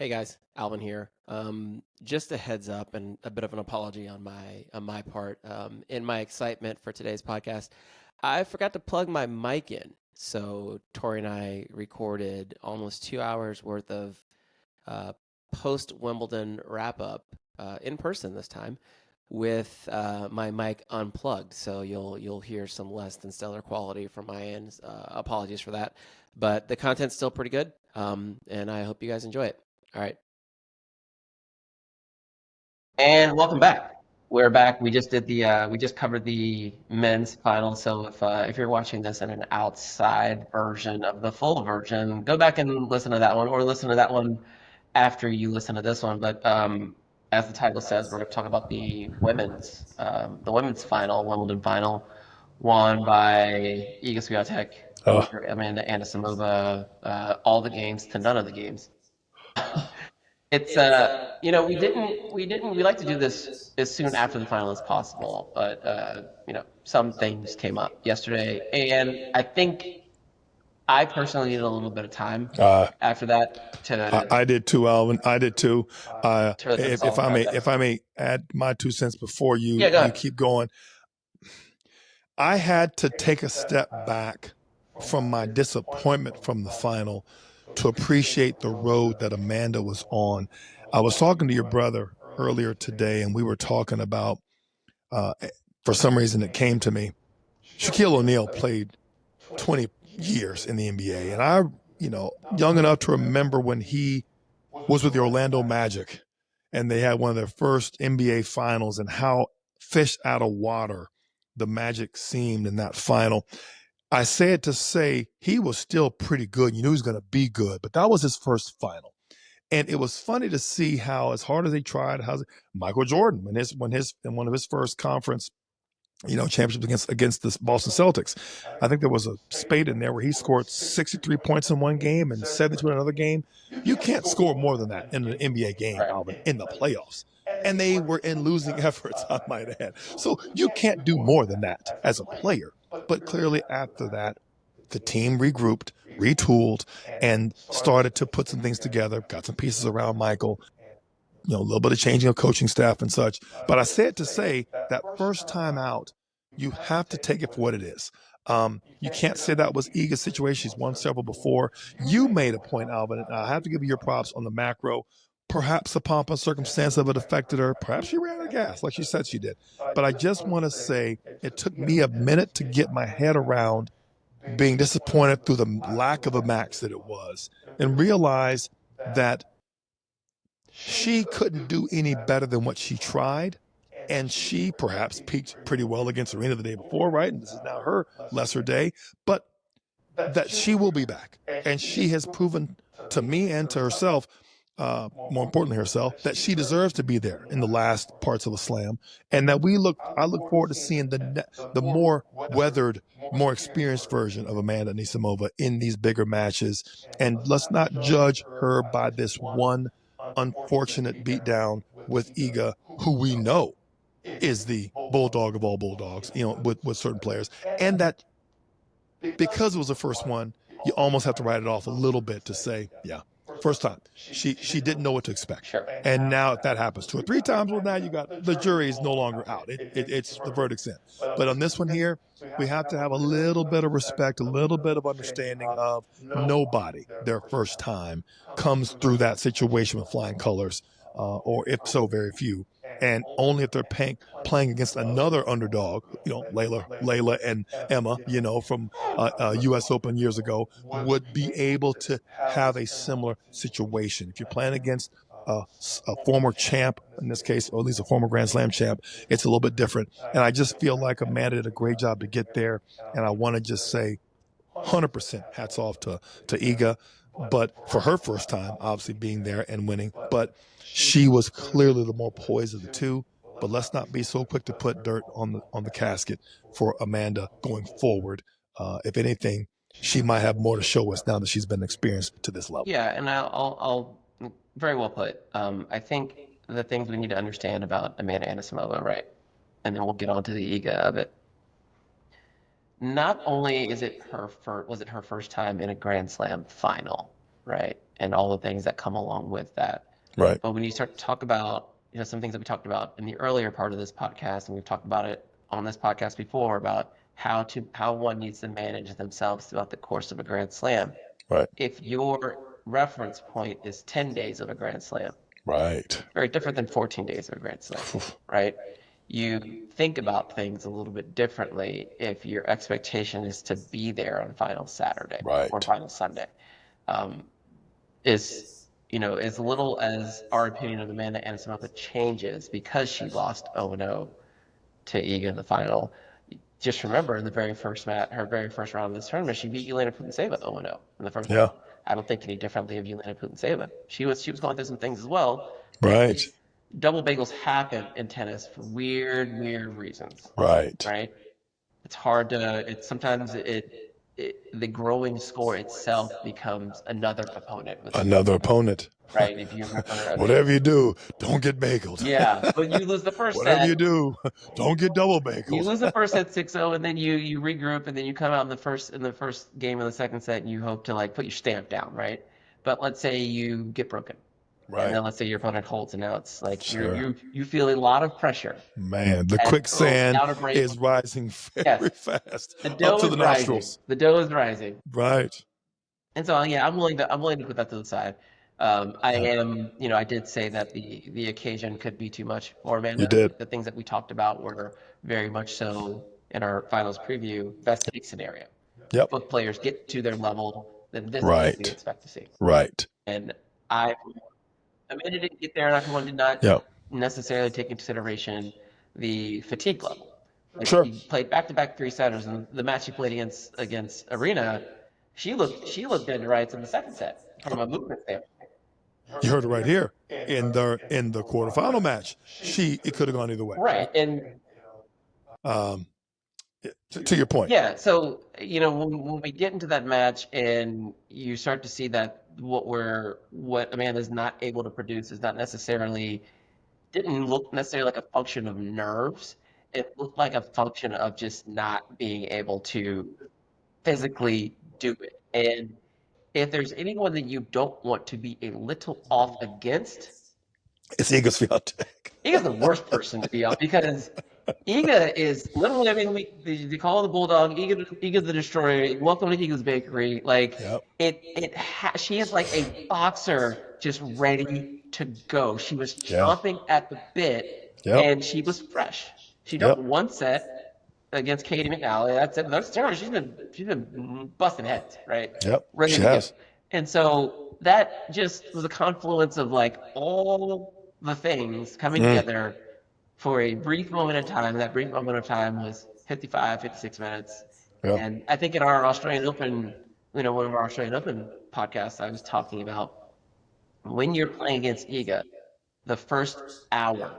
Hey guys, Alvin here. Just a heads up and a bit of an apology on my part. In my excitement for today's podcast, I forgot to plug my mic in. So Tori and I recorded almost 2 hours worth of uh, post Wimbledon wrap up in person this time with my mic unplugged. So you'll hear some less than stellar quality from my end. Apologies for that, but the content's still pretty good, and I hope you guys enjoy it. All right. And welcome back. We're back. We just covered the men's final. So if you're watching this in an outside version of the full version, go back and listen to that one, or listen to that one after you listen to this one. But as the title says, we're going to talk about the women's final, Wimbledon final, won by Iga Swiatek Uh, over Amanda Anisimova. All the games to none of the games. It's we like to do this as soon after the final as possible, but some things came up yesterday, and I think I personally needed a little bit of time uh, after that I did too, Alvin. I did too. to really put this all If in if context. I may add my 2 cents before Yeah, go you ahead. keep going, I had to take a step back from my disappointment from the final to appreciate the road that Amanda was on. I was talking to your brother earlier today, and we were talking about. Uh, for some reason, it came to me. Shaquille O'Neal played 20 years in the NBA, and young enough to remember when he was with the Orlando Magic, and they had one of their first NBA finals, and how fish out of water the Magic seemed in that final. I say it to say he was still pretty good. You knew he was going to be good, but that was his first final. And it was funny to see how, as hard as they tried, how Michael Jordan, in one of his first conference championships against the Boston Celtics. I think there was a spate in there where he scored 63 points in one game and 72 in another game. You can't score more than that in an NBA game, Right. Alvin, in the playoffs. And they were in losing efforts, I might add. So you can't do more than that as a player. But clearly after that, the team regrouped, retooled, and started to put some things together, got some pieces around Michael, a little bit of changing of coaching staff and such. But I said to say that first time out, you have to take it for what it is. You can't say that was Iga's situation. She's won several before. You made a point, Alvin, and I have to give you your props on the macro. Perhaps the pomp and circumstance of it affected her. Perhaps she ran out of gas, like she said she did. But I just want to say it took me a minute to get my head around being disappointed through the lack of a max that it was, and realize that she couldn't do any better than what she tried. And she perhaps peaked pretty well against Serena the day before, right? And this is now her lesser day. But that she will be back. And she has proven to me and to herself, more importantly herself, that she deserves to be there in the last parts of the slam. And that I look forward to seeing the more weathered, more experienced version of Amanda Anisimova in these bigger matches. And let's not judge her by this one unfortunate beatdown with Iga, who we know is the bulldog of all bulldogs, with certain players. And that because it was the first one, you almost have to write it off a little bit to say, yeah, first time. She didn't know what to expect. Sure. And now if that happens 2 or 3 times, well, now you got the jury is no longer out. It's the verdict's in. But on this one here, we have to have a little bit of respect, a little bit of understanding of nobody, their first time, comes through that situation with flying colors, or if so, very few. And only if they're playing against another underdog, Layla and Emma, from U.S. Open years ago, would be able to have a similar situation. If you're playing against a former champ, in this case, or at least a former Grand Slam champ, it's a little bit different. And I just feel like Amanda did a great job to get there. And I want to just say 100% hats off to Iga. But for her first time, obviously being there and winning, but she was clearly the more poised of the two. But let's not be so quick to put dirt on the casket for Amanda going forward. If anything, she might have more to show us now that she's been experienced to this level. Yeah, and I'll very well put. I think the things we need to understand about Amanda Anisimova, right? And then we'll get on to the ego of it. Not only was it her first time in a Grand Slam final, right? and all the things that come along with that. Right. But when you start to talk about, some things that we talked about in the earlier part of this podcast, and we've talked about it on this podcast before, about how one needs to manage themselves throughout the course of a Grand Slam. Right. If your reference point is 10 days of a Grand Slam, Right. very different than 14 days of a Grand Slam, right? You think about things a little bit differently if your expectation is to be there on final Saturday or final Sunday. As little as our opinion of Amanda Anisimova changes because she lost 0-0 to Iga in the final. Just remember, in the very first her very first round of this tournament, she beat Jelena Putintseva 0-0 in the first round. I don't think any differently of Jelena Putintseva. She was going through some things as well. Right. Double bagels happen in tennis for weird reasons. Right. It's hard to. Sometimes the growing score itself becomes another opponent. Right. If you remember, whatever you do, don't get bageled. Yeah, but you lose the first set. Whatever you do, don't get double bageled. You lose the first set 6-0, and then you regroup, and then you come out in the first game of the second set, and you hope to put your stamp down, right? But let's say you get broken. Right. And then let's say your opponent holds, and now it's like you feel a lot of pressure. Man, the quicksand is rising very fast the dough up to the nostrils. Rising. The dough is rising. Right. And so I'm willing to put that to the side. I did say that the occasion could be too much for Amanda. You did. The things that we talked about were very much so in our finals preview, best case scenario. Yep. Both players get to their level, then this is what we expect to see. Right. And Amanda didn't get there, and everyone did not necessarily take into consideration the fatigue level. Sure. She played back-to-back 3-setters, and the match she played against Arena, she looked dead to rights in the second set from a movement standpoint. You heard it right here in the quarterfinal match. It could have gone either way. Right, and to your point. Yeah. So when we get into that match, and you start to see that what Amanda's not able to produce didn't look necessarily like a function of nerves. It looked like a function of just not being able to physically do it. And if there's anyone that you don't want to be a little off against, it's Iga Swiatek. Iga's the worst person to be off, because Iga is literally, they call her the Bulldog, Iga's the Destroyer, welcome to Iga's Bakery. She is like a boxer just ready to go. She was chomping at the bit, and she was fresh. She done one set against Katie McNally. That's it. That's her. She's been busting heads, right? Yep. Ready she to has. go. And so that just was a confluence of all the things coming together for a brief moment in time. That brief moment of time was 55, 56 minutes. Yep. And I think in our Australian Open, one of our Australian Open podcasts, I was talking about when you're playing against Iga, the first hour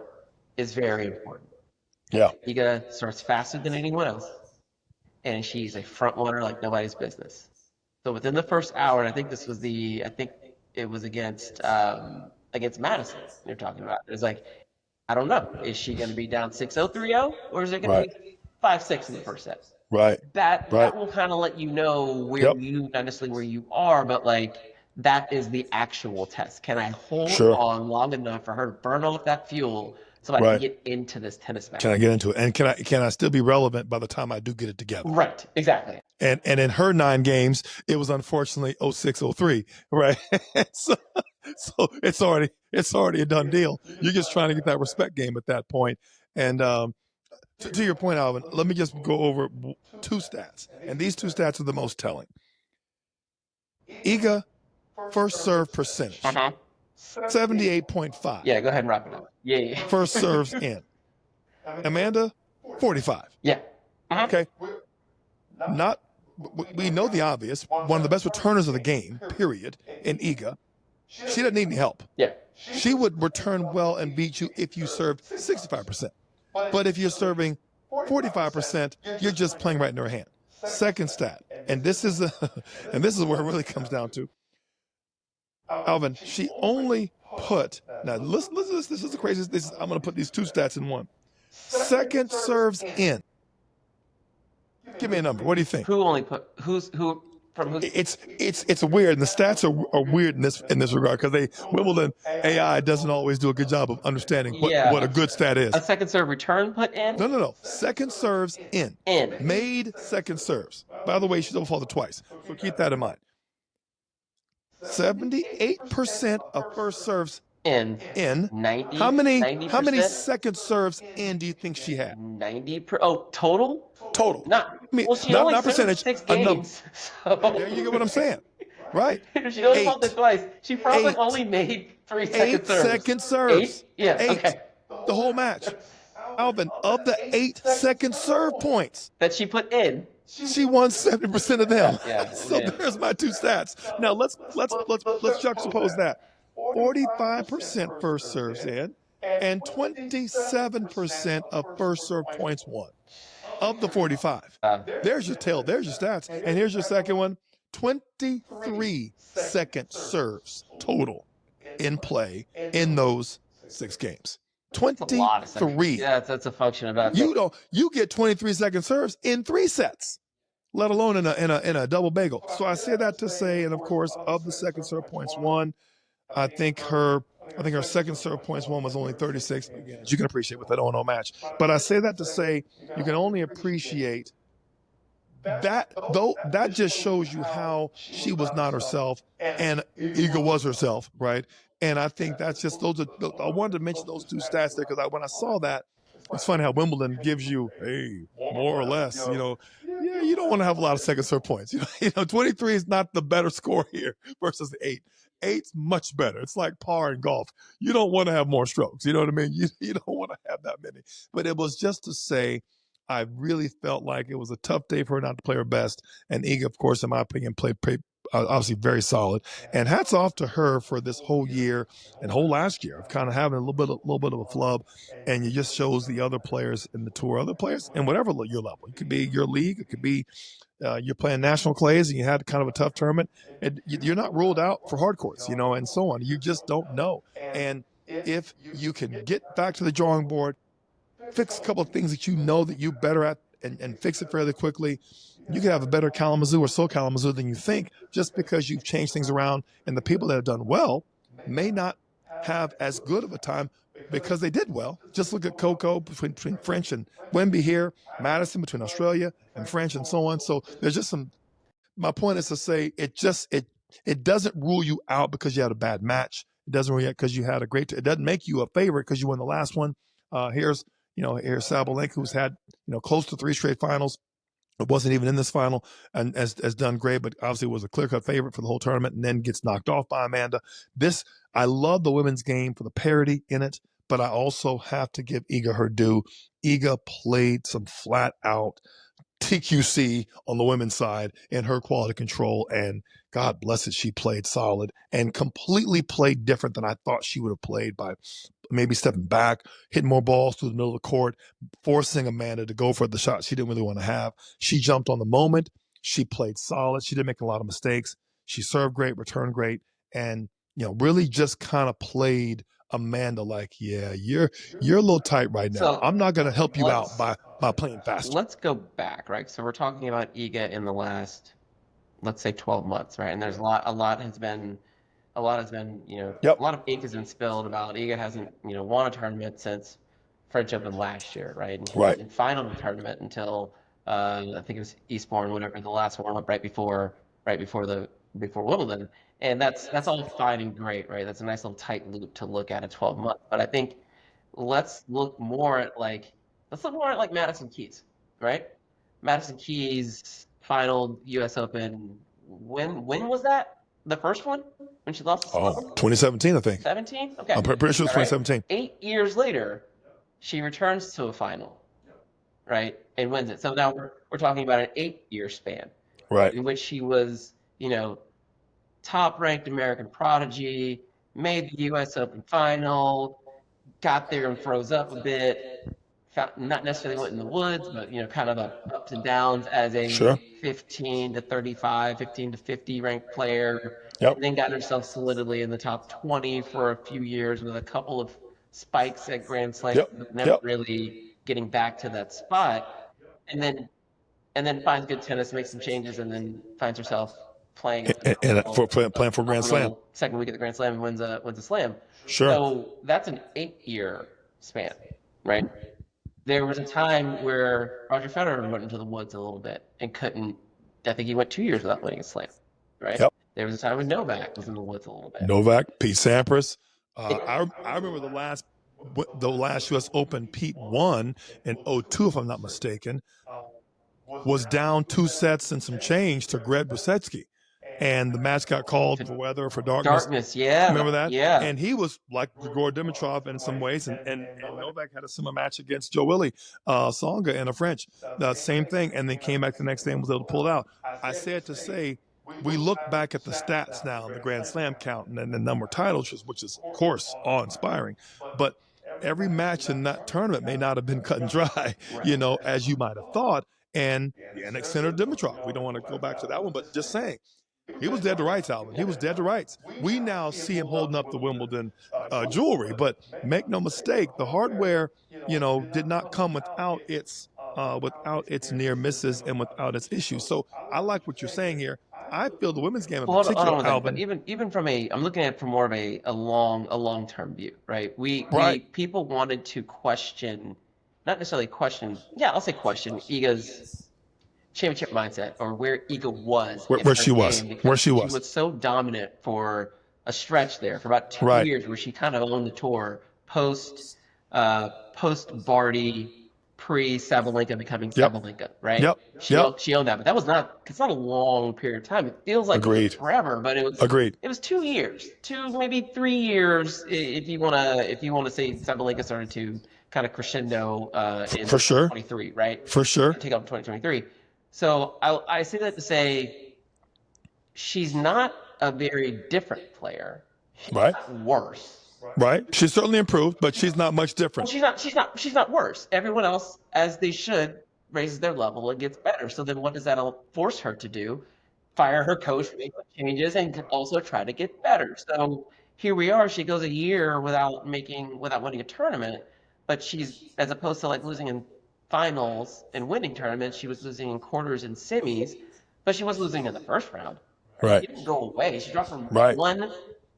is very important. Yeah. Iga starts faster than anyone else, and she's a front runner like nobody's business. So within the first hour, and I think it was against Madison you're talking about. It was I don't know. Is she going to be down 6-0, 3-0, or is it going to be 5-6 in the first set? Right. That will kind of let you know where not necessarily where you are, but that is the actual test. Can I hold on long enough for her to burn off that fuel so I can get into this tennis match? Can I get into it? And can I still be relevant by the time I do get it together? Right, exactly. And in her 9 games, it was unfortunately 06-03, right? so it's already a done deal. You're just trying to get that respect game at that point. And to your point, Alvin, let me just go over 2 stats. And these 2 stats are the most telling. Iga, first serve percentage, 78.5. Yeah, go ahead and wrap it up. Yeah. First serves in. Amanda, 45. Yeah. Okay. We know the obvious. One of the best returners of the game, period, in Iga. She doesn't need any help. Yeah. She would return well and beat you if you served 65%. But if you're serving 45%, you're just playing right in her hand. Second stat, and this is where it really comes down to. Alvin, she only put, now listen to this. This is the craziest. I'm going to put these 2 stats in one. Second serves in. Give me a number. What do you think? Who only put who From who? It's weird, and the stats are weird in this regard because Wimbledon AI doesn't always do a good job of understanding what a good stat is. A second serve return put in? No. Second serves in. Made second serves. By the way, she double faulted twice, so keep that in mind. 78% of first serves in. 90. How many second serves in do you think she had? 90. Total? Total. She only not percentage. 6 games. So. There you get what I'm saying. Right. She only faulted twice. She probably only made 3 second serves. 8 second serves. 8? Yeah. 8. Okay. The whole match. Alvin, of the 8 second serve points that she put in, she won 70% of them. Yeah. So there's my 2 stats. Now let's juxtapose that. 45% first serves in, and 27% of first serve points won. Of the 45. There's your tail. There's your stats. And here's your second one. 23 second serves total in play in those 6 games. 23. Yeah, that's a function of that. You get 23 second serves in 3 sets, let alone in a double bagel. So I say that to say, and of course, of the second serve points won, I think her second serve points won was only 36. Again, as you can appreciate with that 0-0 match. But I say that to say you can only appreciate that, though that just shows you how she was not herself and Iga was herself, right? And I think that's just I wanted to mention those 2 stats there because when I saw that, it's funny how Wimbledon gives you, more or less, you don't want to have a lot of second serve points. 23 is not the better score here versus the 8. 8's much better. It's like par in golf. You don't want to have more strokes. You know what I mean? You don't want to have that many. But it was just to say, I really felt like it was a tough day for her not to play her best. And Iga, of course, in my opinion, played obviously very solid. And hats off to her for this whole year and whole last year of kind of having a little bit of a flub. And it just shows the other players in the tour, other players in whatever your level. It could be your league. It could be you're playing national clays and you had kind of a tough tournament. You're not ruled out for hard courts, and so on. You just don't know. And if you can get back to the drawing board, fix a couple of things that you know that you're better at and fix it fairly quickly, you could have a better Kalamazoo or so Kalamazoo than you think just because you've changed things around. And the people that have done well may not have as good of a time because they did well. Just look at Coco between French and Wemby here, Madison between Australia and French and so on. So there's just my point is to say it doesn't rule you out because you had a bad match. It doesn't rule you out because you had it doesn't make you a favorite because you won the last one. Here's Sabalenka, who's had, close to 3 straight finals. It wasn't even in this final and has done great, but obviously was a clear-cut favorite for the whole tournament and then gets knocked off by Amanda. I love the women's game for the parity in it, but I also have to give Iga her due. Iga played some flat-out TQC on the women's side in her quality control, and God bless it, she played solid and completely played different than I thought she would have played by maybe stepping back, hitting more balls through the middle of the court, forcing Amanda to go for the shot she didn't really want to have. She jumped on the moment. She played solid. She didn't make a lot of mistakes. She served great, returned great, and really just kind of played Amanda like, yeah, you're a little tight right now. So I'm not going to help you out by playing faster. Let's go back, right? So we're talking about Iga in the last, let's say, 12 months, right? And there's a lot has been, a lot of ink has been spilled about Iga hasn't, won a tournament since French Open last year, right? And right. In final tournament until I think it was Eastbourne, whatever, the last warm up right before Wimbledon. And that's all fine and great, right? That's a nice little tight loop to look at 12 months. But I think let's look more at Madison Keys, right? Madison Keys final U.S. Open. When was that? The first one? When she lost? 2017, I think. 17? Okay. I'm pretty sure it's 2017. 8 years later, she returns to a final, right? And wins it. So now we're talking about an 8-year span, right? In which she was, top-ranked American prodigy, made the U.S. Open final, got there and froze up a bit, not necessarily went in the woods, but, kind of ups and downs as a 15 to 35, 15 to 50 ranked player. Yep. And then got herself solidly in the top 20 for a few years with a couple of spikes at Grand Slam, never really getting back to that spot. And then and then finds good tennis, makes some changes, and then finds herself playing and playing for Grand Slam. Second week at the Grand Slam and wins a slam. Sure. So that's an 8-year span, right? There was a time where Roger Federer went into the woods a little bit and couldn't. I think he went 2 years without winning a slam, right? Yep. There was a time when Novak was in the woods a little bit. Novak, Pete Sampras. I remember the last U.S. Open Pete won in 2002, if I'm not mistaken, was down 2 sets and some change to Greg Brzezinski. And the match got called for weather, for darkness. Darkness, yeah. Remember that? Yeah. And he was like Grigor Dimitrov in some ways. And Novak had a similar match against Joe Willie Tsonga in a French. Same thing. And then came back the next day and was able to pull it out. I said to say, we look back at the stats now, the Grand Slam count, and the number of titles, which is, of course, awe-inspiring. But every match in that tournament may not have been cut and dry, as you might have thought. And Yannick Sinner Dimitrov, we don't want to go back to that one, but just saying, he was dead to rights, Alvin. He was dead to rights. We now see him holding up the Wimbledon jewelry, but make no mistake, the hardware, did not come without its near misses and without its issues. So I like what you're saying here. I feel the women's game in particular, hold on, Alvin. but even from I'm looking at it from more of a long-term view, right? People wanted to question, not necessarily question, I'll say question Iga's championship mindset, or where Iga was. Where she was. She was so dominant for a stretch there, for about 2 years, where she kind of owned the tour post Barty, pre-Sabalenka becoming Sabalenka, right? Yep. She owned that, but it's not a long period of time. It feels like forever, but it was It was 2 years, maybe 3 years, if you want to say Sabalenka started to kind of crescendo in 2023, right? For sure. Take off 2023. So I say that to say she's not a very different player. She's not worse. Right. She's certainly improved, but she's not much different. She's not worse. Everyone else, as they should, raises their level and gets better. So then what does that force her to do? Fire her coach, make changes, and also try to get better. So here we are. She goes a year without winning a tournament, but she's, as opposed to like losing in finals and winning tournaments, she was losing in quarters and semis, but she was losing in the first round. Right. She didn't go away. She dropped from 1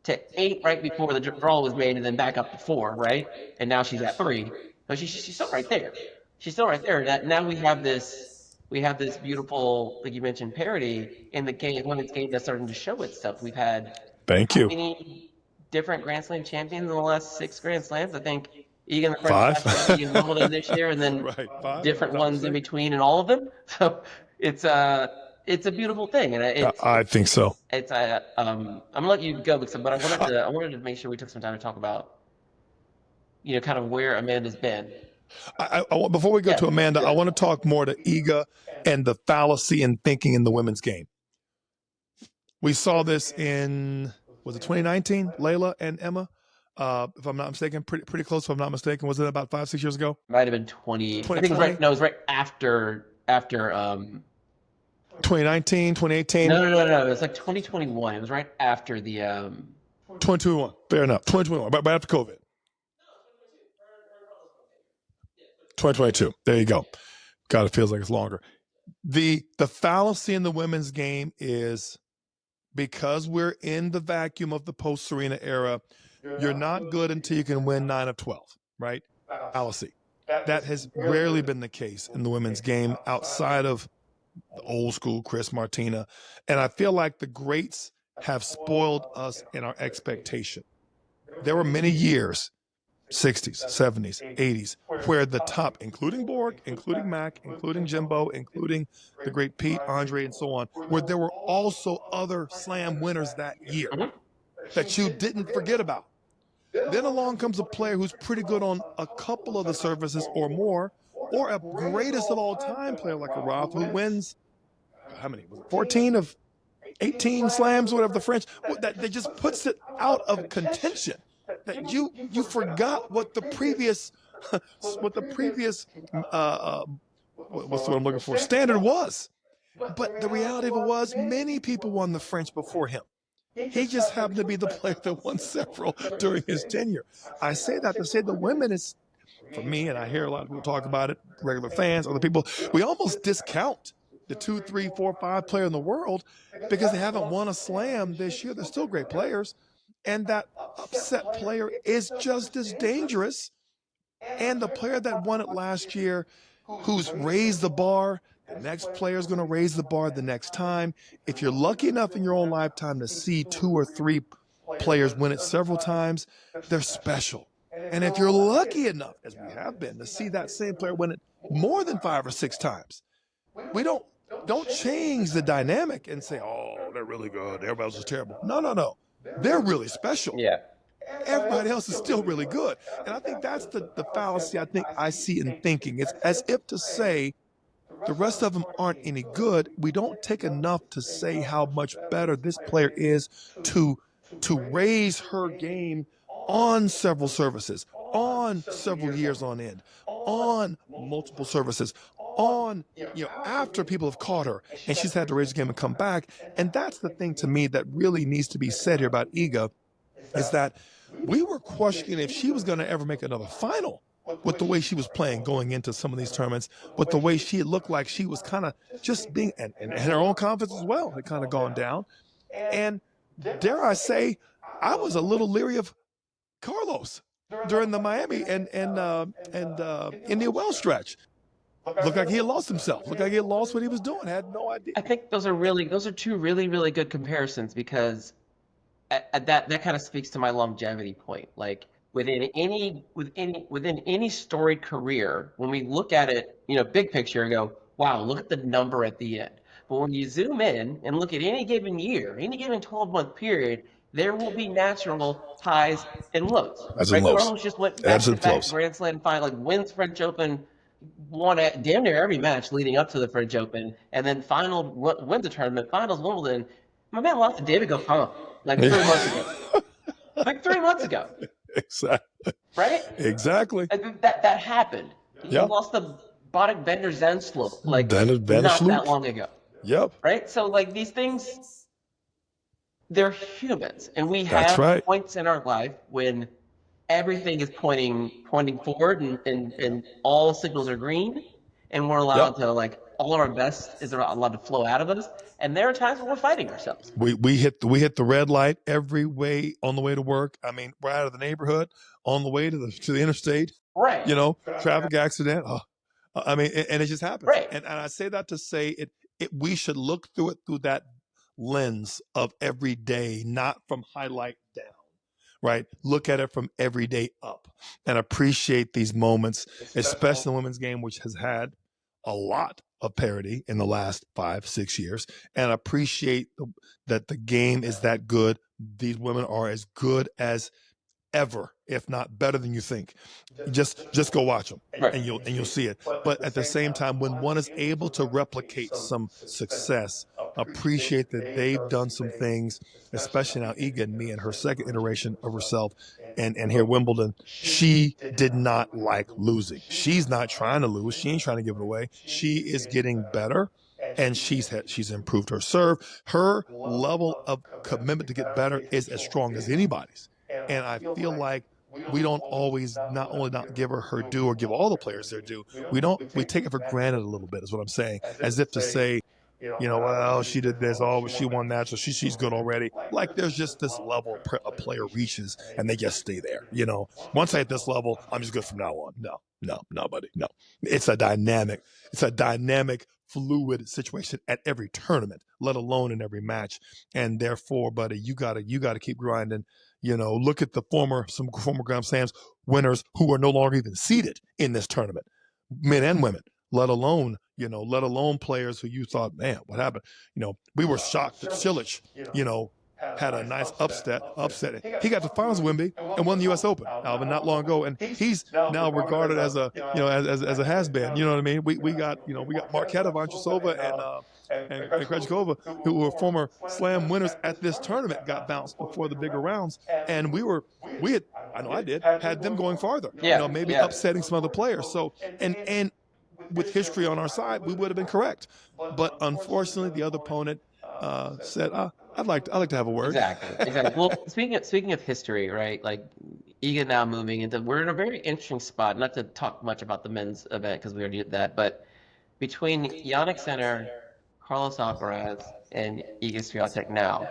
to 8 right before the draw was made, and then back up to 4, right? And now she's at 3. So she's still right there. She's still right there. Now we have this beautiful, like you mentioned, parity in the women's game that's starting to show itself. We've had many different Grand Slam champions in the last 6 Grand Slams. I think Iga in the first in Wimbledon this year, and then different ones in between in all of them. So it's a beautiful thing, and I think so. It's I'm gonna let you go, but I wanted to make sure we took some time to talk about, kind of where Amanda's been. Before we go to Amanda, I want to talk more to Iga and the fallacy in thinking in the women's game. We saw this in, was it 2019, Layla and Emma? If I'm not mistaken, pretty close. If I'm not mistaken, was it about 5-6 years ago? Might have been 20. I think it was right. No, it was right after 2019, 2018. No. It was like 2021. It was right after the 2021. Fair enough. 2021, right after COVID. 2022. There you go. God, it feels like it's longer. The fallacy in the women's game is, because we're in the vacuum of the post-Serena era, you're not good until you can win 9 of 12, right? Fallacy. That has rarely been the case in the women's game outside of the old school Chris Martina. And I feel like the greats have spoiled us in our expectation. There were many years, 60s, 70s, 80s, where the top, including Borg, including Mac, including Jimbo, including the great Pete, Andre, and so on, where there were also other slam winners that year that you didn't forget about. Then along comes a player who's pretty good on a couple of the surfaces or more, or a greatest of all time player like a Roth who wins, how many? 14 of 18 slams, whatever the French, that just puts it out of contention. That you forgot what the previous what's what I'm looking for, standard was. But the reality of it was, many people won the French before him. He just happened to be the player that won several during his tenure. I say that to say the women is, for me, and I hear a lot of people talk about it, regular fans, other people, we almost discount the 2, 3, 4, 5 player in the world because they haven't won a slam this year. They're still great players. And that upset player is just as dangerous. And the player that won it last year, who's raised the bar, the next player is going to raise the bar the next time. If you're lucky enough in your own lifetime to see 2 or 3 players win it several times, they're special. And if you're lucky enough, as we have been, to see that same player win it more than 5 or 6 times, we don't change the dynamic and say, oh, they're really good, everybody else is terrible. No. They're really special. Yeah. Everybody else is still really good. And I think that's the fallacy I think I see in thinking. It's as if to say the rest of them aren't any good. We don't take enough to say how much better this player is to raise her game on several services, on several years on end, on multiple services, on, after people have caught her and she's had to raise the game and come back. And that's the thing to me that really needs to be said here about Iga, is that we were questioning if she was going to ever make another final with the way she was playing going into some of these tournaments, with the way she looked like she was kind of just being, and her own confidence as well had kind of gone down. And dare I say, I was a little leery of Carlos during the Miami and India Wells stretch. Looked like he had lost himself. Looked like he had lost what he was doing. Had no idea. I think those are two really, really good comparisons, because that kind of speaks to my longevity point. Like within any storied career, when we look at it, big picture, and go, wow, look at the number at the end. But when you zoom in and look at any given year, any given 12-month period, there will be natural highs and lows. Right? Carlos just went back-to-back Grand Slam final, like wins French Open, won at damn near every match leading up to the French Open, and then wins the tournament, finals Wimbledon. My man lost to David Goffin like 3 months ago. Like 3 months ago. Exactly. Right? Exactly. That happened. He lost the Bodek Bender Zenslow like not that long ago. Yep. Right? So like these things, they're humans. And we have points in our life when everything is pointing forward and all signals are green, and we're allowed to, like, all of our best is allowed to flow out of us. And there are times when we're fighting ourselves. We hit the red light every way on the way to work. I mean, we're out of the neighborhood on the way to the interstate. Right. Traffic accident. I mean, and it just happens. Right. And I say that to say we should look through it through that lens of every day, not from highlight down. Right? Look at it from every day up and appreciate these moments, especially the women's game, which has had a lot of parity in the last 5-6 years, and appreciate that the game is that good. These women are as good as ever, if not better than you think. Just go watch them, and you'll see it. But at the same time, when one is able to replicate some success, appreciate that they've done some things, especially now Iga and me and her second iteration of herself, and here Wimbledon, she did not like losing. She's not trying to lose. She ain't trying to give it away. She is getting better. And she's improved her serve. Her level of commitment to get better is as strong as anybody's. And I feel like we don't always not give her due or give all the players their due. We take it for granted a little bit, is what I'm saying. As if to say, well, she did this, she won that, so she's good already. Like there's just this level a player reaches and they just stay there. Once I hit this level, I'm just good from now on. No, buddy, no. It's a dynamic, fluid situation at every tournament, let alone in every match. And therefore, buddy, you gotta keep grinding. Look at some former Grand Slams winners who are no longer even seated in this tournament, men and women, let alone players who you thought, man, what happened? We were shocked that Cilic, had a nice upset. He got to finals of Wemby and won the U.S. Open, Alvin, not long ago, and he's now regarded as a as a has-been. You know what I mean? We got Marketa, Vonchusova, and Krejcikova, who were former Slam winners at this tournament, got bounced before the bigger rounds, and had them going farther. Maybe upsetting some other players. So and with history on our side, we would have been correct, but unfortunately, the other opponent said, I'd like to have a word. Exactly. Well, speaking of history, right? Like Iga now moving into, we're in a very interesting spot. Not to talk much about the men's event because we already did that, but between Jannik Sinner Carlos Alcaraz, and Iga Swiatek now,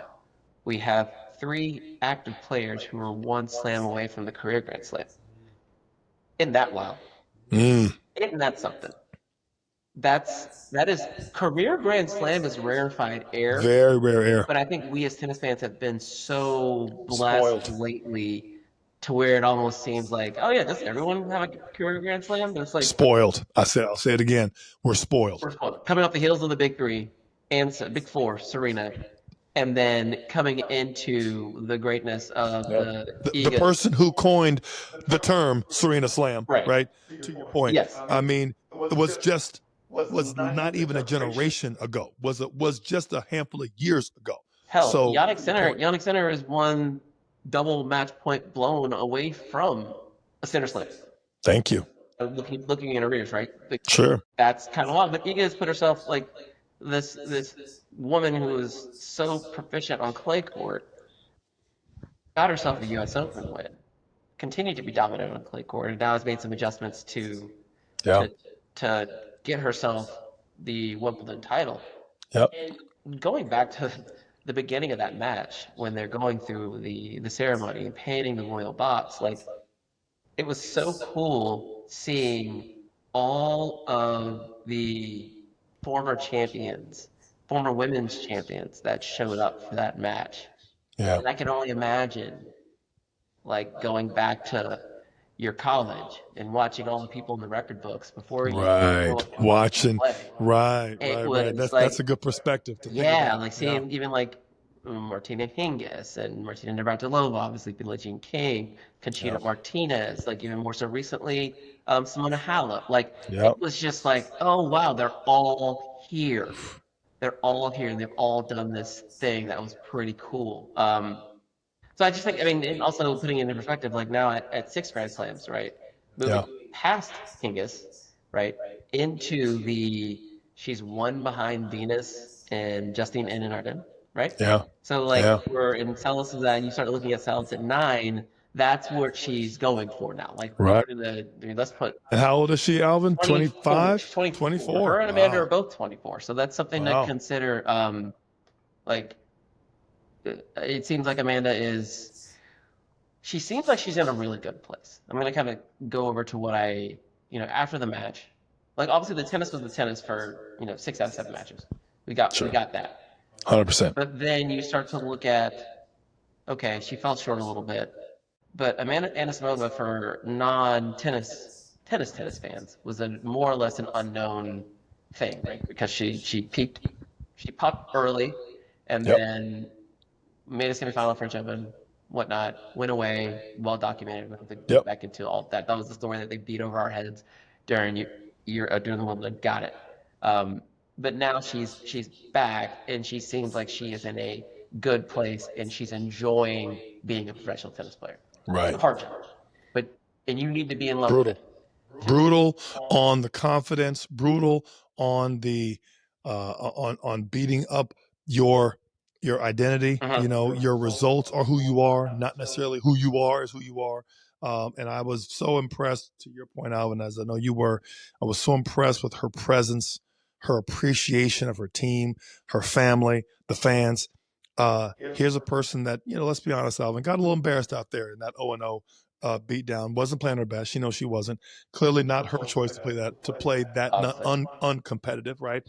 we have three active players who were one slam away from the career Grand Slam. Isn't that wild? Isn't that something? That is career Grand Slam is rarefied air, Very rare air. but I think we as tennis fans have been so blessed Spoiled. lately to where it almost seems like, oh yeah, does everyone have a career Grand Slam? But it's like Spoiled. I'll say it again. We're spoiled. we're spoiled. Coming off the heels of the big three and big four, Serena, and then coming into the greatness of the The person who coined the term Serena Slam, Right. right? To your point. Yes. I mean, it was not even a generation ago. Was just a handful of years ago. Hell, So Yannick Sinner is one double match point blown away from a center slam. thank you. Looking in arrears, right? Like, Sure. that's kind of wild. But Iga has put herself like this woman who is so proficient on clay court, got herself a U.S. Open win, continued to be dominant on clay court, and now has made some adjustments to Yeah. to get herself the Wimbledon title. Yep. And going back to the beginning of that match, when they're going through the ceremony and painting the royal box, like it was so cool seeing all of the former champions, former women's champions that showed up for that match. Yeah. And I can only imagine like going back to your college and watching all the people in the record books before you Right. Watching. play. Right. It Right. was That's a good perspective to think Yeah, about. like seeing even like Martina Hingis and Martina Navratilova, obviously Billie Jean King, Conchita Martinez, like even more so recently, Simona Halep. Like Yep. it was just like, oh wow, they're all here. They're all here and they've all done this thing that was pretty cool. So I just think, I mean, and also putting it into perspective, like now at 6 Grand Slams, right? Moving past Hingis, right? Into she's one behind Venus and Justine Henin-Ardern, right? Yeah. So like we're in Salas and you start looking at Salas at 9, that's what she's going for now. Like Right. let's put And how old is she, Alvin? 25? She's 24. 24. Her and Amanda Wow. are both 24. So that's something to consider. Like it seems like Amanda she seems like she's in a really good place. I'm going to kind of go over to what after the match, like obviously the tennis was the tennis for, 6 out of 7 matches. We got that. 100%. But then you start to look at, okay, she fell short a little bit, but Amanda Anisimova for non-tennis fans was more or less an unknown thing, right? Because she popped early, and then made a semifinal French Open, whatnot, went away, well documented. We don't have to go back into all that. That was the story that they beat over our heads during the Wimbledon. Got it. But now she's back, and she seems like she is in a good place, and she's enjoying being a professional tennis player. Right. It's a hard job, and you need to be in love with it. Brutal on the confidence, brutal on the on beating up your identity. Your results are who you are, not necessarily who you are is who you are. And I was so impressed, to your point, Alvin, as I know you were. I was so impressed with her presence, her appreciation of her team, her family, the fans. Here's a person that, let's be honest, Alvin, got a little embarrassed out there in that 0-0 beat down. Wasn't playing her best. She knows she wasn't. Clearly not her choice to play that uncompetitive, right?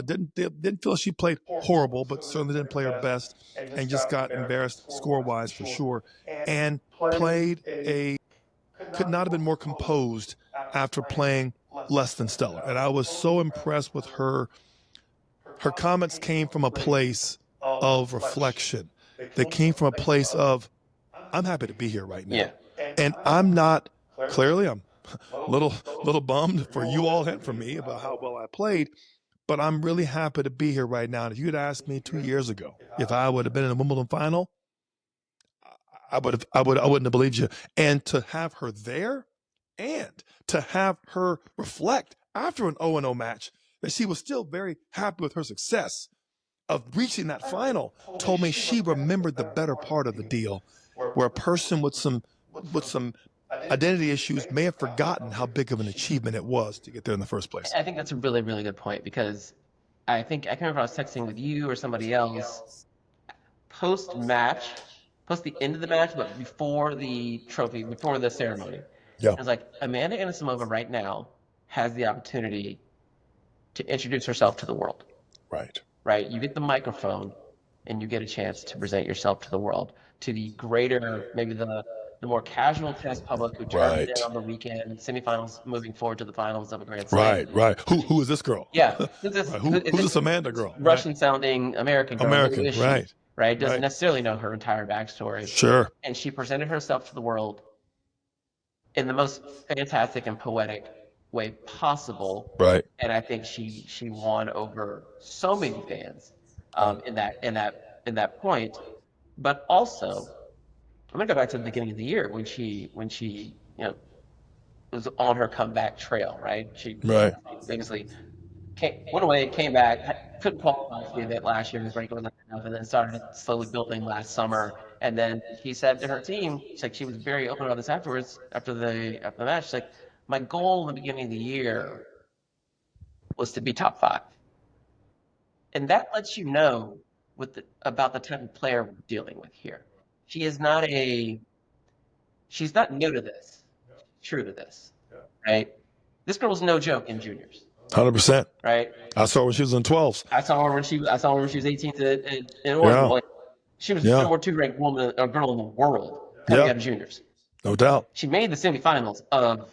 Didn't feel she played horrible, but certainly didn't play her best, and just got embarrassed score-wise for sure. And could not have been more composed after playing less than stellar. And I was so impressed with her. Her comments came from a place of reflection. They came from a place of, I'm happy to be here right now. Yeah. And I'm not, clearly I'm a little bummed for you all and for me about how well I played, but I'm really happy to be here right now. And if you'd asked me 2 years ago if I would have been in the Wimbledon final, I wouldn't have believed you. And to have her there, and to have her reflect after an 0-0 match that she was still very happy with her success of reaching that final, told me she remembered the better part of the deal, where a person with some identity issues may have forgotten how big of an achievement it was to get there in the first place. I think that's a really, really good point, because I think I can't remember if I was texting with you or somebody else post-match, post the end of the match, but before the trophy, before the ceremony. Yeah. It was like Amanda Anisimova right now has the opportunity to introduce herself to the world. Right. Right? You get the microphone and you get a chance to present yourself to the world, to the greater, maybe the more casual tennis public who turned in Right. on the weekend, semifinals moving forward to the finals of a Grand Slam. Right. Right. Who is this girl? Yeah. Who's this, Right. who, is Who's this this Amanda girl? Right. Russian-sounding American girl? Who American. is she? Right. Right? Doesn't Right. necessarily know her entire backstory. Sure. And she presented herself to the world in the most fantastic and poetic way possible. Right. And I think she won over so many fans in that point. But also, I'm gonna go back to the beginning of the year when she was on her comeback trail, right? She Right. famously went away, came back, couldn't qualify for the event last year because ranking wasn't enough, and then started slowly building last summer. And then she said to her team, she was very open about this afterwards, after the match. She's like, my goal in the beginning of the year was to be top 5, and that lets you know about the type of player we're dealing with here. She is not she's not new to this, true to this, right? This girl was no joke in juniors. 100%. Right. I saw her when she was in 12s. I saw her when she was 18th in Oregon. Yeah. Like, she was the number 2 ranked woman or girl in the world coming out of juniors. No doubt. She made the semifinals of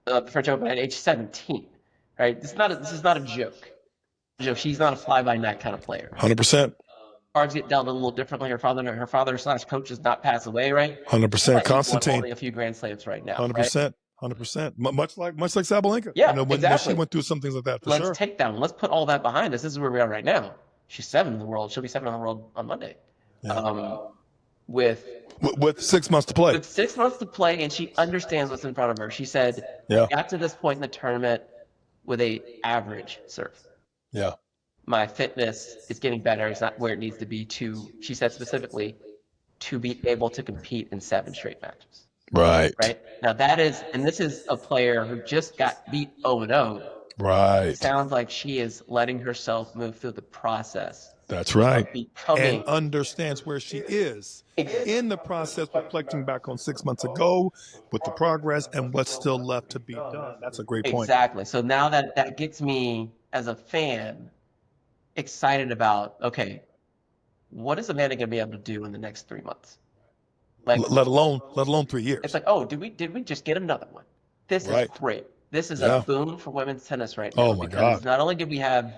the French Open at age 17. Right. This is not a joke. She's not a fly by night kind of player. 100%. Cards get dealt a little differently. Her father/coach does not pass away. Right. 100%. Constantine. Holding a few Grand Slams right now. 100%. 100%. Much like Sabalenka. Yeah, when exactly. she went through some things like that, Let's take down. Let's put all that behind us. This is where we are right now. She's 7 in the world. She'll be 7 in the world on Monday. Yeah. With 6 months to play. With 6 months to play, and she understands what's in front of her. She said, Yeah. got to this point in the tournament with a average serve. Yeah. My fitness is getting better. It's not where it needs to be she said specifically, to be able to compete in 7 straight matches. Right. Right. Now this is a player who just got beat 0-0. Right. It sounds like she is letting herself move through the process. That's right. Becoming, and understands where she is in the process, reflecting back on 6 months ago with the progress and what's still left to be done. That's a great point. Exactly. So now that gets me as a fan excited about, okay, what is Amanda going to be able to do in the next 3 months? Like, let alone 3 years. It's like, oh, did we just get another one? This is great. This is a boon for women's tennis right now. Oh my God! Not only did we have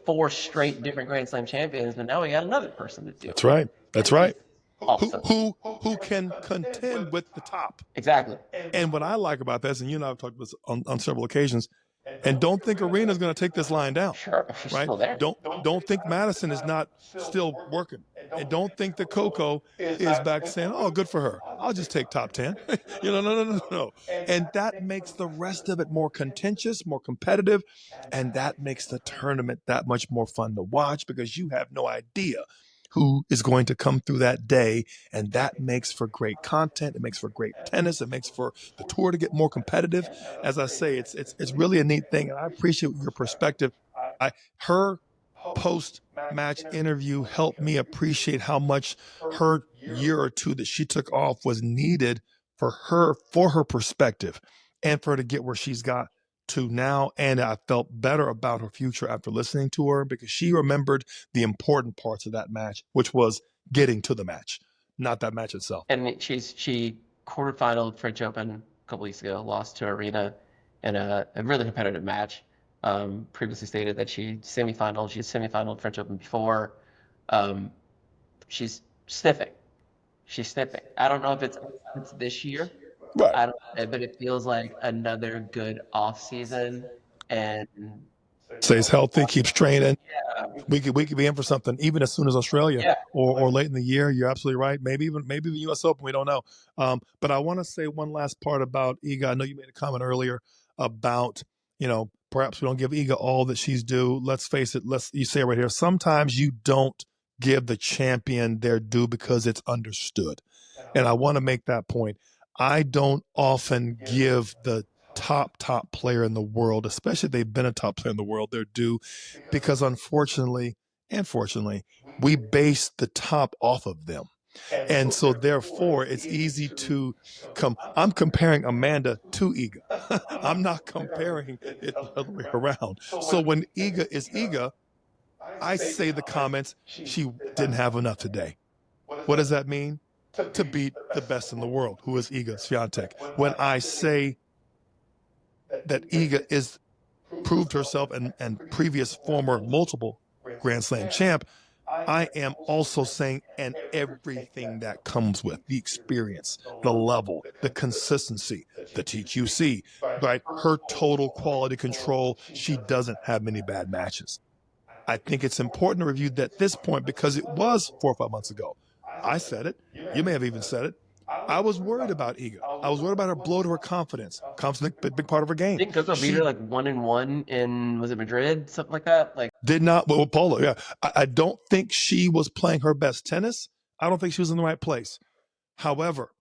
4 straight different Grand Slam champions, but now we got another person to do. That's right. That's right. Awesome. Who can contend with the top? Exactly. And what I like about this, and you and I have talked about this on several occasions, and don't think Arena's going to take this line down. Sure, she's right? Still there. Don't think Madison is not still working, and don't think that Coco is back saying, "Oh, good for her. I'll just take top 10." No. And that makes the rest of it more contentious, more competitive, and that makes the tournament that much more fun to watch because you have no idea who is going to come through that day, and that makes for great content. It makes for great tennis. It makes for the tour to get more competitive. As I say, it's really a neat thing, and I appreciate your perspective. Her post-match interview helped me appreciate how much her year or 2 that she took off was needed for her perspective, and for her to get where she's got to now. And I felt better about her future after listening to her because she remembered the important parts of that match, which was getting to the match, not that match itself. And she quarterfinal French Open a couple weeks ago, lost to Arena in a really competitive match. Previously stated that she's semifinal French Open before. She's sniffing. I don't know if it's this year. Right. But it feels like another good off season, and stays healthy, keeps training. Yeah. We could be in for something even as soon as Australia or late in the year. You're absolutely right. Maybe even the U.S. Open. We don't know. But I want to say one last part about Iga. I know you made a comment earlier about perhaps we don't give Iga all that she's due. Let's face it. You say it right here. Sometimes you don't give the champion their due because it's understood, and I want to make that point. I don't often give the top player in the world, especially if they've been a top player in the world, they're due, because unfortunately and fortunately, we base the top off of them. And so therefore it's easy to I'm comparing Amanda to Iga. I'm not comparing it the other way around. So when Iga is Iga, I say the comments, she didn't have enough today. What does that mean? To beat the best in the world, who is Iga Swiatek. When I say that Iga is proved herself and previous former multiple Grand Slam champ, I am also saying, and everything that comes with the experience, the level, the consistency, the TQC, right? Her total quality control. She doesn't have many bad matches. I think it's important to review that at this point because it was 4 or 5 months ago. I said it. You may have even said it. I was worried about Iga. I was worried about her blow to her confidence. Confidence, big part of her game. Didn't Coco beat her like 1-1 in, was it Madrid, something like that? Like, did not. Well, Polo, yeah. I don't think she was playing her best tennis. I don't think she was in the right place. However,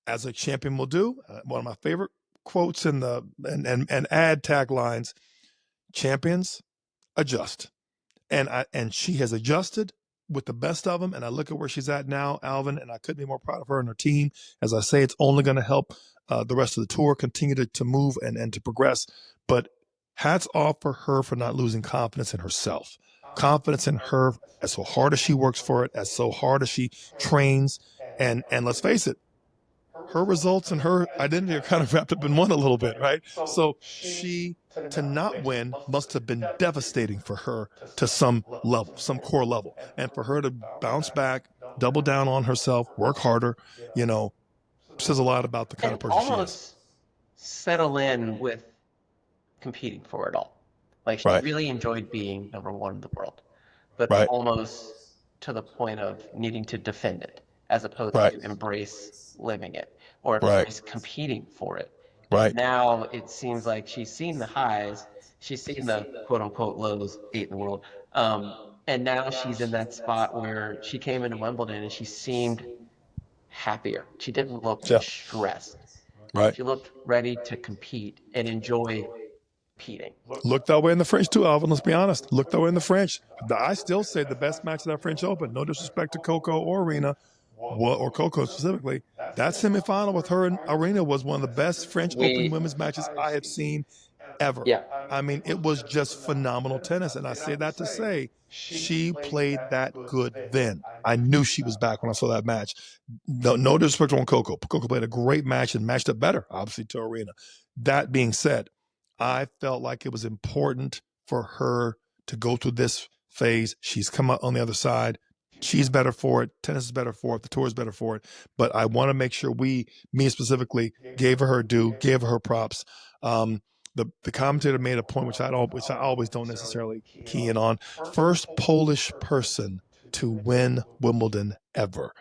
as a champion will do, one of my favorite quotes in the and ad taglines: champions adjust. And she has adjusted with the best of them. And I look at where she's at now, Alvin, and I couldn't be more proud of her and her team. As I say, it's only going to help the rest of the tour continue to move and to progress. But hats off for her for not losing confidence in herself. Confidence in her, as so hard as she works for it, as so hard as she trains. And let's face it, her results and her identity are kind of wrapped up in one a little bit, right? So she to not win must have been devastating for her to some level, some core level. And for her to bounce back, double down on herself, work harder, says a lot about the kind of person she is. Almost settle in with competing for it all. Like, she Right. really enjoyed being number one in the world, but Right. almost to the point of needing to defend it as opposed Right. to embrace living it or Right. embrace competing for it. Right. Now it seems like she's seen the highs, she's seen the quote unquote lows, 8 in the world. And now she's in that spot where she came into Wimbledon and she seemed happier. She didn't look Yeah. stressed. Right. She looked ready to compete and enjoy competing. Looked that way in the French too, Alvin. Let's be honest. Looked that way in the French. I still say the best match of that French Open. No disrespect to Coco or Arena, or Coco specifically. That semifinal with her and Arena was one of the best French Open women's matches I have seen ever. Yeah. I mean, it was just phenomenal tennis. And I say that to say she played that good then. I knew she was back when I saw that match. No disrespect on Coco. Coco played a great match and matched up better, obviously, to Arena. That being said, I felt like it was important for her to go through this phase. She's come out on the other side. She's better for it. Tennis is better for it. The tour is better for it. But I want to make sure me specifically, gave her due, gave her props. The commentator made a point which I always don't necessarily key in on. First Polish person to win Wimbledon ever.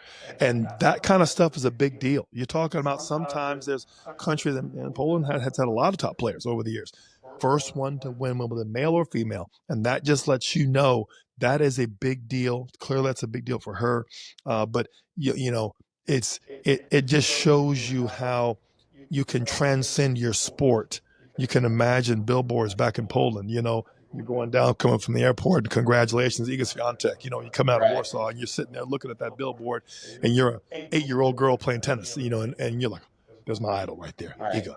And that kind of stuff is a big deal. You're talking about sometimes there's countries, and Poland has had a lot of top players over the years. First one to win Wimbledon, male or female. And that just lets you know that is a big deal. Clearly that's a big deal for her. But it just shows you how you can transcend your sport. You can imagine billboards back in Poland, you're going down, coming from the airport, and congratulations, Iga Swiatek. You come out of Warsaw and you're sitting there looking at that billboard and you're an 8-year-old girl playing tennis, and you're like, there's my idol right there, Iga.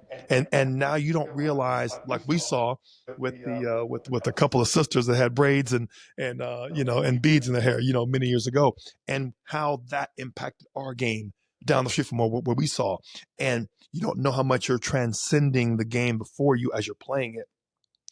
And now you don't realize, like we saw with the with a couple of sisters that had braids and beads in their hair, many years ago, and how that impacted our game down the street from where we saw. And you don't know how much you're transcending the game before you as you're playing it.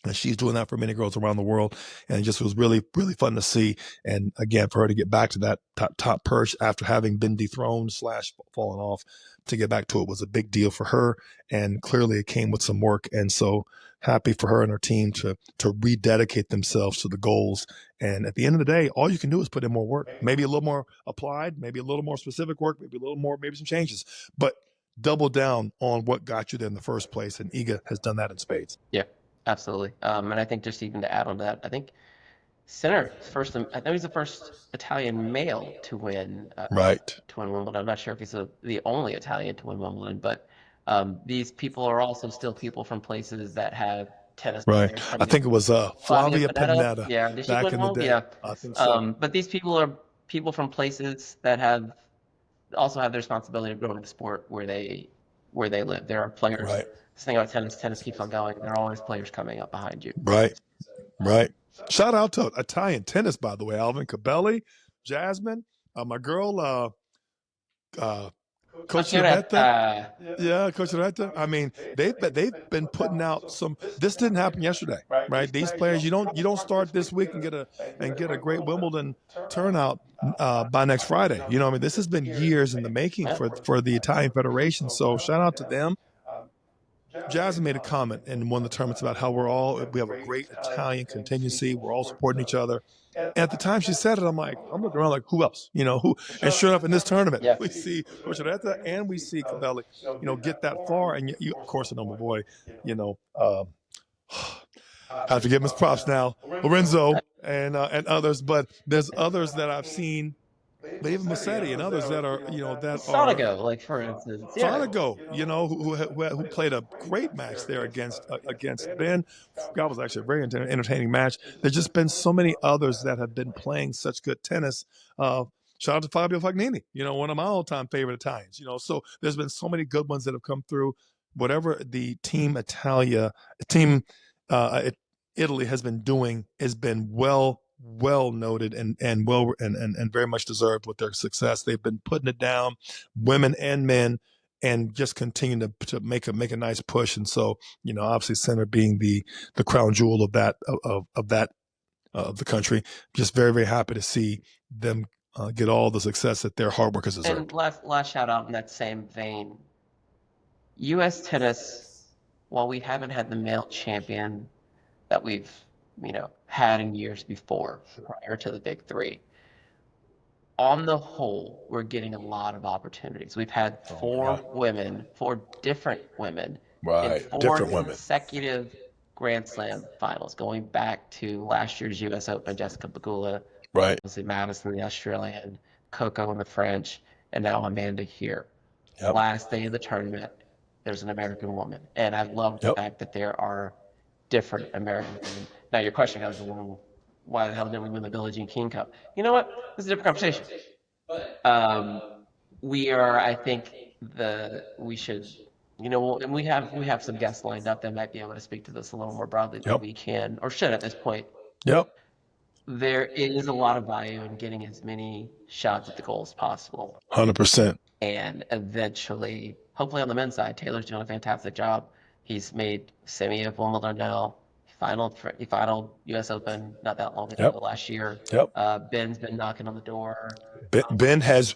And she's doing that for many girls around the world. And it just was really, really fun to see. And again, for her to get back to that top perch after having been dethroned / fallen off, to get back to it was a big deal for her. And clearly it came with some work. And so happy for her and her team to rededicate themselves to the goals. And at the end of the day, all you can do is put in more work, maybe a little more applied, maybe a little more specific work, maybe some changes, but double down on what got you there in the first place. And Iga has done that in spades. Yeah, absolutely. And I think just even to add on to that, I think Sinner I think he's the first Italian male to win Right. Wimbledon. I'm not sure if he's the only Italian to win Wimbledon, but These people are also still people from places that have tennis Right. players I coming think it was Flavia Flavia Panetta. Panetta Yeah, did she back win in the home? day. Yeah. I think so. But these people are people from places that have also have the responsibility of growing the sport where they live. There are players. Right. This thing about tennis keeps on going. There are always players coming up behind you. Right. Right. Shout out to Italian tennis, by the way. Alvin Cabelli, Jasmine, my girl, Coach Loretta. Yeah, Coach Loretta. I mean, they've been putting out some. This didn't happen yesterday, right? These players, you don't start this week and get a great Wimbledon turnout by next Friday. You know, I mean, this has been years in the making for the Italian Federation. So shout out to them. Jasmine made a comment in one of the tournaments about how we have a great Italian contingency. We're all supporting each other. And at the time she said it, I'm looking around like, who else? You know, who? And sure enough, in this tournament, we see Coach Retta and we see Cabelli, get that far. And you of course, I know my boy, I have to give him his props now, Lorenzo and others. But there's others that I've seen. But even Massetti and others that are, Sonigo, like for instance, Sonigo, who played a great match there against Ben. That was actually a very entertaining match. There's just been so many others that have been playing such good tennis. Shout out to Fabio Fognini, one of my all-time favorite Italians. So there's been so many good ones that have come through. Whatever the team Italy has been doing has been well noted and very much deserved with their success. They've been putting it down, women and men, and just continue to make a nice push. And so, obviously Center being the crown jewel of that of the country, just very, very happy to see them get all the success that their hard work has deserved. And last shout out in that same vein, U.S. tennis, while we haven't had the male champion that we've had in years before, prior to the big three, on the whole, we're getting a lot of opportunities. We've had four different women, in four consecutive Grand Slam finals, going back to last year's U.S. Open, Jessica Pegula, obviously Madison, the Australian, Coco and the French, and now Amanda here. Last day of the tournament, there's an American woman, and I love the fact that there are different American women. Now, your question goes, why the hell didn't we win the Billie Jean King Cup? You know what? This is a different conversation. We are, I think, we should, and we have some guests lined up that might be able to speak to this a little more broadly than we can, or should at this point. There is a lot of value in getting as many shots at the goal as possible. 100%. And eventually, hopefully on the men's side, Taylor's doing a fantastic job. He's made semi of Wimbledon now. He finaled U.S. Open not that long ago last year. Ben's been knocking on the door. Ben has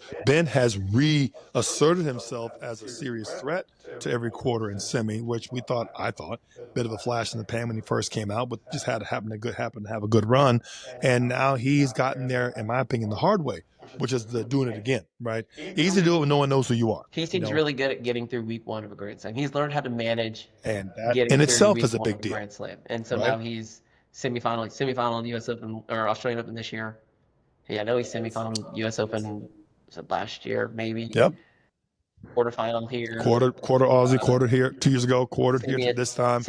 reasserted himself as a serious threat to every quarter in semi, which I thought, bit of a flash in the pan when he first came out, but just had to happen to have a good run. And now he's gotten there, in my opinion, the hard way, which is doing it again, right? Easy to do it when no one knows who you are. He seems really good at getting through week one of a Grand Slam. He's learned how to manage, and that in itself is a big deal. Grand Slam. And so now he's semifinal in the U.S. Open or Australian Open this year. Yeah, I know he's semifinal U.S. Open, was it last year, maybe? Quarterfinal here. Quarter Aussie, quarter here 2 years ago, quartered here this time.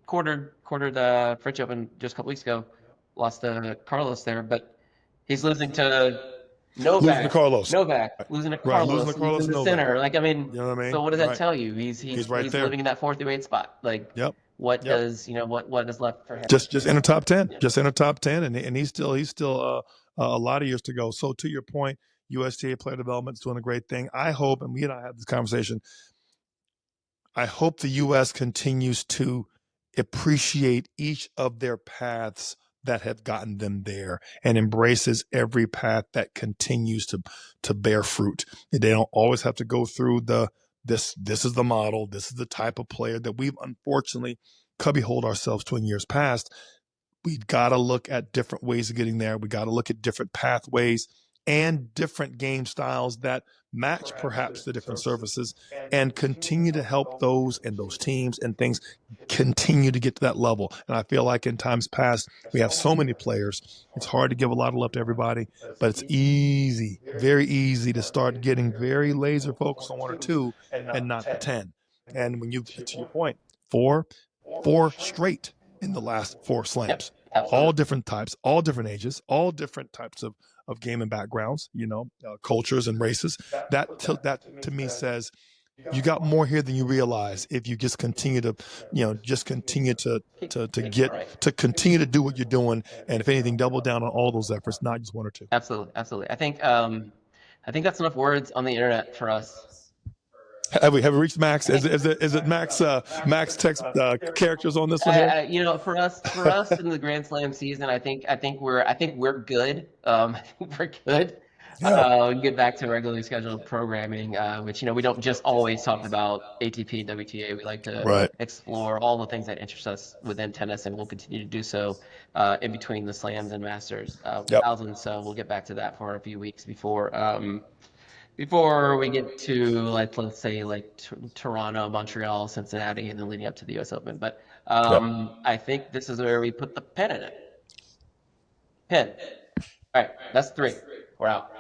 Quartered the French Open just a couple weeks ago. Lost to Carlos there, but he's losing to Novak. Losing to Carlos. Losing to Carlos, the center. Like, I mean, you know what I mean? So what does that tell you? He's right there. living in that 4th through 8th spot. Like, what is left for him? Just in the top 10. Just in the top 10, and he's still a lot of years to go. So to your point, USTA player development is doing a great thing. I hope, and we and I had this conversation, I hope the U.S. continues to appreciate each of their paths that have gotten them there and embraces every path that continues to bear fruit. They don't always have to go through this is the model, this is the type of player that we've unfortunately cubbyholed ourselves to in years past. We got to look at different ways of getting there. We got to look at different pathways. and different game styles that match perhaps the different services, and continue to help those and those teams and things continue to get to that level. And I feel like in times past, we have so many players. It's hard to give a lot of love to everybody, but it's easy, very easy to start getting very laser focused on one or two and not the 10. And when you, to your point, four straight in the last 4 slams, all different types, all different ages, all different types of game and backgrounds, cultures and races. That to me says you got more here than you realize if you just continue to, continue to continue to do what you're doing, and if anything, double down on all those efforts, not just 1 or 2. Absolutely, absolutely. I think that's enough words on the internet for us. Have we reached max? Is it max text characters on this one here? For us in the Grand Slam season, I think we're good. I think we're good. Yeah. We get back to regularly scheduled programming, which we don't just always talk about ATP and WTA. We like to Right. explore all the things that interest us within tennis, and we'll continue to do so in between the slams and masters. Yep. So we'll get back to that for a few weeks before we get to let's say Toronto, Montreal, Cincinnati, and then leading up to the U.S. Open. But I think this is where we put the pin in it. Pin. All right, that's 3. We're out.